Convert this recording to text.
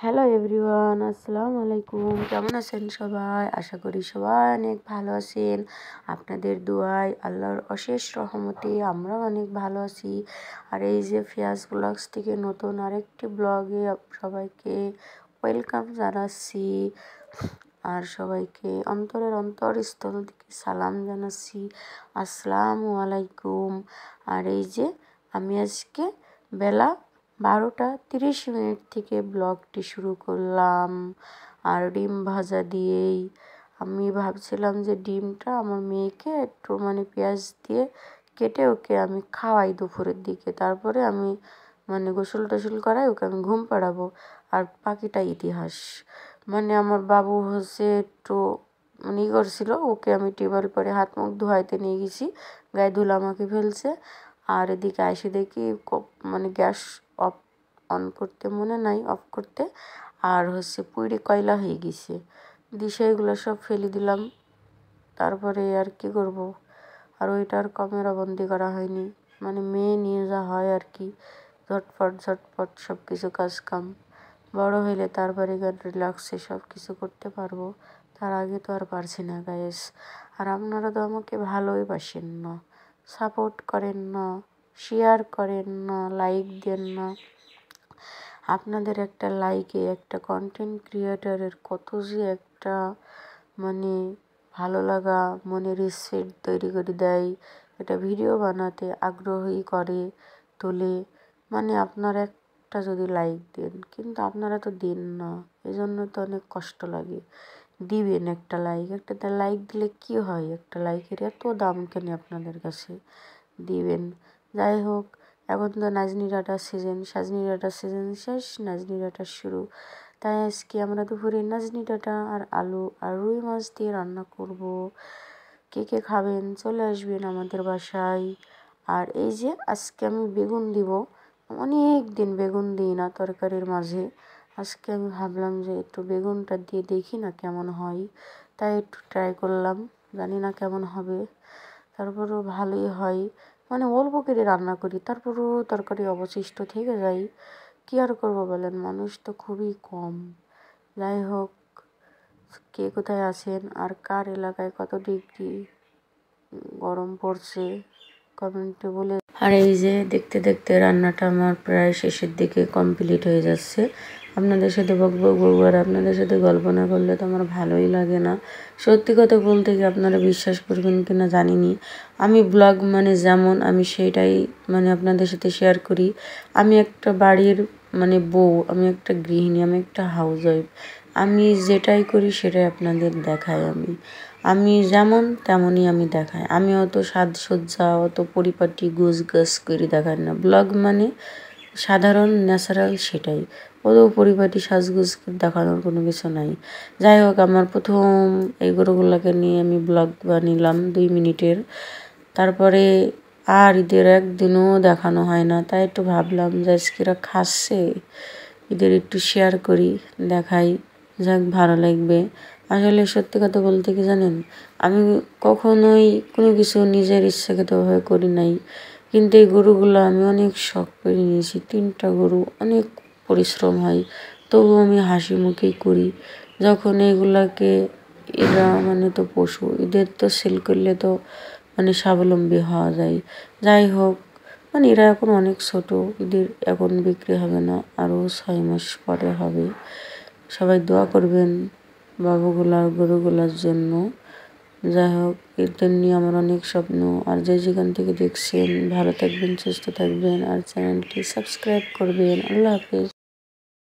Hello everyone, আসসালামু আলাইকুম। কেমন আছেন সবাই? আশা করি সবাই অনেক ভালো আছেন। আপনাদের দোয়ায়, আল্লাহর অশেষ রহমতে আমরাও অনেক ভালো আছি। আর এই যে ফিয়াজ ব্লগস থেকে নতুন আরেকটি ব্লগে সবাইকে ওয়েলকাম জানাচ্ছি। আর সবাইকে অন্তরের অন্তরস্থল থেকে সালাম জানাচ্ছি, আসসালামু আলাইকুম। আর এই যে আমি আজকে বেলা 12:30 থেকে ব্লগটি শুরু করলাম। আর ডিম ভাজা দিয়েই আমি ভাবছিলাম যে ডিমটা আমার মেয়েকে একটু পেঁয়াজ দিয়ে কেটে ওকে আমি খাওয়াই দুপুরের দিকে, তারপরে আমি গোসল টোসল করাই ওকে আমি ঘুম পাড়াবো। আর বাকিটা ইতিহাস। আমার বাবু হচ্ছে একটু করছিল, ওকে আমি টিউবওয়েল পরে হাত মুখ ধোয়াইতে নিয়ে গেছি, গায়ে ধুলা মাখি ফেলছে। আর এদিকে এসে দেখি গ্যাস অন করতে মনে নাই, অফ করতে, আর পুইড়ে কয়লা হয়ে গেছে। সেগুলো সব ফেলে দিলাম। তারপরে আর কি করব, আর ওইটার ক্যামেরা বন্দি করা হয়নি। মেয়ে নিয়ে যা হয় আর কি, ঝটপট ঝটপট সব কিছু কাজ কাম। বড় হইলে তারপরে রিল্যাক্সে সব কিছু করতে পারবো, তার আগে তো আর পারছি না গাইস। আর আপনারা তো আমাকে ভালোই বাসেন না, সাপোর্ট করেন না, শেয়ার করেন না, লাইক দেন না। আপনাদের একটা লাইকে একটা কন্টেন্ট ক্রিয়েটারের কত যে একটা ভালো লাগা, মনে রেসপেক্ট তৈরি করে দেয়, একটা ভিডিও বানাতে আগ্রহী করে তোলে। আপনারা একটা যদি লাইক দেন, কিন্তু আপনারা তো দেন না, এজন্য তো অনেক কষ্ট লাগে। দিবেন একটা লাইক, একটা লাইক দিলে কি হয়, একটা লাইকের এত দাম কেন আপনাদের কাছে? দিবেন। যাই হোক, এখন তো নাজনি ডাঁটার সিজন, সাজনি ডাঁটার সিজন শেষ, নাজনি ডাঁটা শুরু। তাই আজকে আমরা দুপুরে নাজনি ডাঁটা আর আলু আর রুই মাছ দিয়ে রান্না করব। কে কে খাবেন চলে আসবেন আমাদের বাসায়। আর এই যে আজকে আমি বেগুন দিব, অনেক দিন বেগুন দিই না তরকারির মাঝে। আজকে আমি ভাবলাম যে একটু বেগুনটা দিয়ে দেখি না কেমন হয়, তাই একটু ট্রাই করলাম। জানি না কেমন হবে, তারপরেও ভালোই হয়। অল্প করে রান্না করি, তারপরেও তরকারি অবশিষ্ট থেকে যায়। কী আর করবো বলেন, মানুষ তো খুবই কম। যাই হোক, কে কোথায় আছেন আর কার এলাকায় কত ডিগ্রি গরম পড়ছে কমেন্টে বলে। আর এই যে দেখতে দেখতে রান্নাটা আমার প্রায় শেষের দিকে কমপ্লিট হয়ে যাচ্ছে। আপনাদের সাথে বকবক আর আপনাদের সাথে গল্প না করলে তো আমার ভালোই লাগে না। সত্যি কথা বলতে কি, আপনারা বিশ্বাস করবেন কি না জানিনি, আমি ব্লগ যেমন আমি সেইটাই আপনাদের সাথে শেয়ার করি। আমি একটা বাড়ির বউ, আমি একটা গৃহিণী, আমি একটা হাউস ওয়াইফ। আমি যেটাই করি সেটাই আপনাদের দেখাই। আমি যেমন তেমনই আমি দেখাই। আমি অত সাজসজ্জা, অত পরিপাটি গোছ গাছ করে দেখাই না। ব্লগ সাধারণ ন্যাচারাল, সেটাই। অত পরিপাটি সাজগোজ দেখানোর কোনো কিছু নাই। যাই হোক, আমার প্রথম এই গরুগুলোকে নিয়ে আমি ব্লগ বানিলাম 2 মিনিটের। তারপরে আর ঈদের একদিনও দেখানো হয় না, তাই একটু ভাবলাম যে আজকেরা খাচ্ছে, ঈদের একটু শেয়ার করি, দেখাই, যাক ভালো লাগবে। আসলে সত্যি কথা বলতে কি জানেন, আমি কখনোই কোনো কিছু নিজের ইচ্ছাকৃতভাবে করি নাই, কিন্তু এই গরুগুলো আমি অনেক শখ করে নিয়েছি। 3টা গরু, অনেক পরিশ্রম হয়, তবুও আমি হাসি মুখেই করি। যখন এগুলাকে, এরা তো পশু, এদের তো সেল করলে তো স্বাবলম্বী হওয়া যায়। যাই হোক, এরা এখন অনেক ছোট, এদের এখন বিক্রি হবে না, আরও 6 মাস পরে হবে। সবাই দোয়া করবেন বাবুগুলার গরুগুলার জন্য। যাই হোক, এদের নিয়ে আমার অনেক স্বপ্ন। আর যে যেখান থেকে দেখছেন ভালো থাকবেন, সুস্থ থাকবেন, আর চ্যানেলটি সাবস্ক্রাইব করবেন। আল্লাহ হাফেজ।